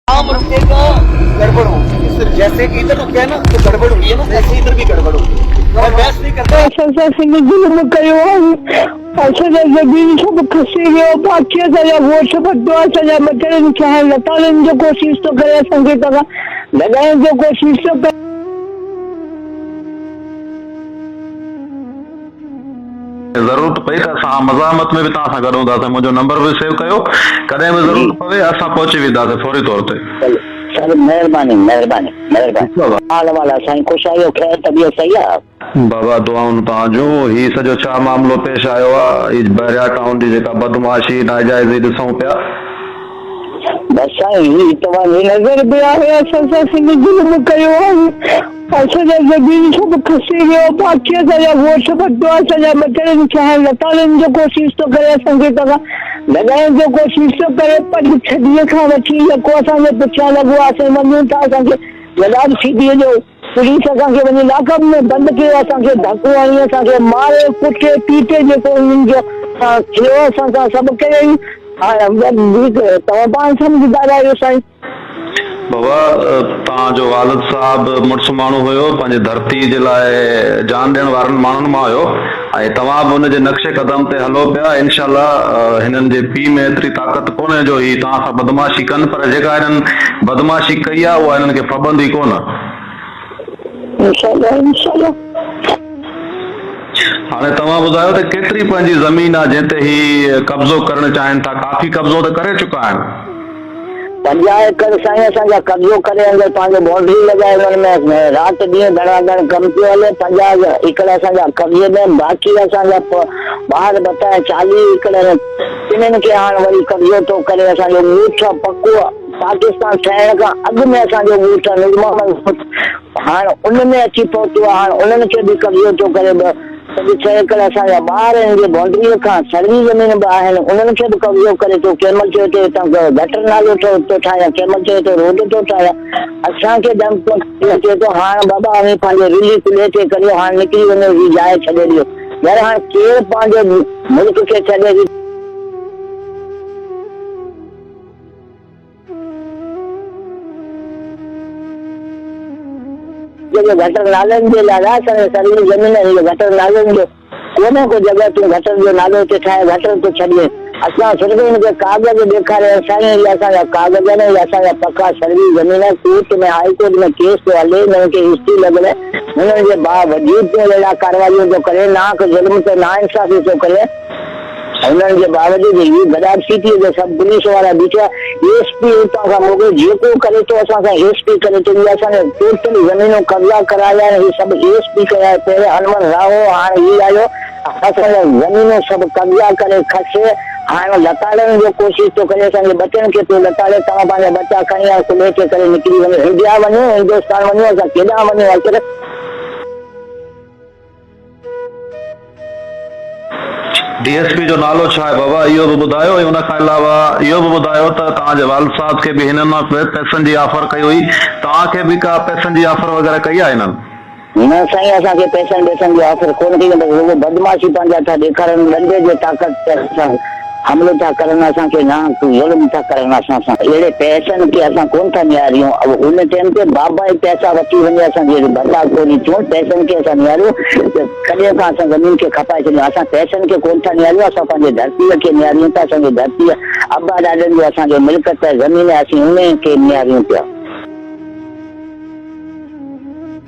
काम रुकेगा गड़बड़ होगी। सिर्फ जैसे कि इधर रुके ना तो गड़बड़ हुई है ना, ऐसे इधर भी गड़बड़ होगी। मैं बहस नहीं करता। जुल्म कयो असांजा ज़मीन सभु खसी वियो, बाक़ी असांजा ॻोठ ॿधो, असांजा मटण चाहे लताड़नि जो कोशिशि थो करे, असांखे तव्हां लॻाइण जो कोशिशि थो करे। ज़रूरत पई त असां मज़ामत में बि तव्हां सां गॾु हूंदासीं। मुंहिंजो नंबर बि सेव कयो, कॾहिं बि ज़रूरत पवे असां पहुची वेंदासीं फौरी तौर ते। सर महिरबानी महिरबानी महिरबानी। हाल वाला साईं ख़ुशि आहियो, ख़ैर तबियत सही आहे? बाबा दुआऊं तव्हांजूं। ही सॼो छा मामलो पेश आयो आहे? ही बहरिया टाउन जी जेका बदमाशी नाजाइज़ी ॾिसूं पिया। बस साईं ही तव्हांजी नज़र में आहे, असां सां सिंधी जुल्म कयो आहे, असांजा ज़मीन सभु खसी वियो, बाक़ी असांजा ॻोठ ॿधो, असांजा मटण चाहे लताड़नि जो कोशिशि थो करे, असांखे तव्हां लॻाइण जो कोशिशि थो करे। पर छॾीअ खां वठी यको असांजे पुठियां लॻो आहे, असां वञूं था, असांखे लॻाम सीधीअ जो पुलिस असांखे वञी लाकअप में बंदि कयो, असांखे धको हणी, असांखे मारे कुटे पीटे जेको उन्हनि जो थियो असां सां सभु कयईं। तव्हां पाण सम्झदार आहियो साईं। बाबा तव्हांजो वालिद साहब मुड़ुसु माण्हू हुयो, पंहिंजे धरती जे लाइ जान ॾियण वारनि माण्हुनि मां हुयो, ऐं तव्हां बि हुनजे नक्शे कदम ते हलो पिया। इनशाला हिननि जे पीउ में एतिरी ताक़त कोन्हे जो ही तव्हां सां बदमाशी कनि, पर जेका हिननि बदमाशी कई आहे उहा हिननि खे फबंदी कोन। इंशाल्लाह इंशाल्लाह। हाणे तव्हां ॿुधायो त केतिरी पंहिंजी ज़मीन आहे जंहिं ते ही कब्ज़ो करणु चाहिनि था? काफ़ी कब्ज़ो त करे चुका आहिनि। 50 एकड़ साईं असांजा कब्ज़ो करे अंदरि पंहिंजो बाउंड्री लॻाए, हुन में राति ॾींहुं धड़ाधड़ कमु पियो हले। 50 एकड़ असांजा कब्ज़े में, बाक़ी असांजा ॿाहिरि बताए 40 एकड़ तिन्हनि खे हाणे वरी कब्ज़ो थो करे। असांजो ॻोठ पको पाकिस्तान ठहिण खां अॻु में असांजो ॻोठ निर्माण हाणे उन में अची पहुतो आहे, हाणे उन्हनि खे बि कब्ज़ो थो करे। 6 एकड़ असांजा ॿार आहिनि जे बाउंड्रीअ खां सरवी ज़मीन बि आहिनि, उन्हनि खे बि कब्ज़ो करे थो। कंहिंमहिल चए थो हितां गटर नालो थो ठाहियां, कंहिंमहिल चए थो रोड थो ठाहियां। असांखे चए थो हाणे बाबा हाणे पंहिंजे रिली कुले ते करियो, हाणे निकिरी वञो, ही जाइ छॾे ॾियो। यार हाणे केरु पंहिंजे मुल्क खे छॾे ॾियो? गटर नालनि जे लाइ असांजे सरवी ज़मीन गटर नालनि जो कोन्हे को जॻह, तूं गटर जो नालो ते ठाहे गटर तो छॾे। असां सिर्फ़ु हिनखे कागज़ ॾेखारे साईं, इहे असांजा कागज़ आहिनि, इहे असांजा पका सरवी ज़मीन। कोर्ट में हाई कोर्ट में केस थो हले, हिननि खे हिस्ट्री लॻल आहे, हिननि जे बावजूद अहिड़ा कार्रवाइयूं थो करे, नाक ज़ुल्म ते नाइंसाफ़ी थो करे। हुननि जे बावजूद ही गदाब सीटी जो सभु पुलिस वारा बीठा, एसपी उतां खां मोकिले जेको करे थो असां सां एसपी करे थो। असांजे टोटल ज़मीनूं कब्ज़ा कराया आहिनि, ही सभु एसपी कया। पहिरें हनुमान राहो, हाणे ही आयो, असांजा ज़मीनूं सभु कब्ज़ा करे खसे। हाणे लताड़नि जो कोशिशि थो करे, असांजे बचनि खे थो लताड़े। तव्हां पंहिंजा बचा खणी आयो, कुले खे करे निकिरी वञो, इंडिया वञो, हिंदुस्तान वञो, असां केॾांहुं वञूं? आख़िर डीएसपी जो नालो छा आहे बाबा, इहो बि ॿुधायो। ऐं हुन खां अलावा इहो बि ॿुधायो त तव्हांजे वालिद साहब खे बि हिननि मां पैसनि जी ऑफर कई हुई, तव्हांखे बि का पैसनि जी ऑफर वग़ैरह कई आहे हिननि? न साईं, असांखे पैसनि जी ऑफर कोन कई। रुॻो बदमाशी पंहिंजा था ॾेखारनि, ॾंडे जे ताक़त हमलो था करनि, असांखे ना ज़ुल्म था करनि असां सां। अहिड़े पैसनि खे असां कोन था निहारियूं। अब उन टाइम ते बाबा ई पैसा वठी वञे, असांजे बता कोन्हे थियूं। पैसनि खे असां निहारियूं, कॾहिं खां असां ज़मीन खे खपाए छॾियूं। असां पैसनि खे कोन था निहारियूं, असां पंहिंजे धरतीअ खे निहारियूं था। असांजी धरतीअ अब्बा ॾाॾनि जो असांजो मिल्कत ज़मीन, असीं उन खे निहारियूं पिया।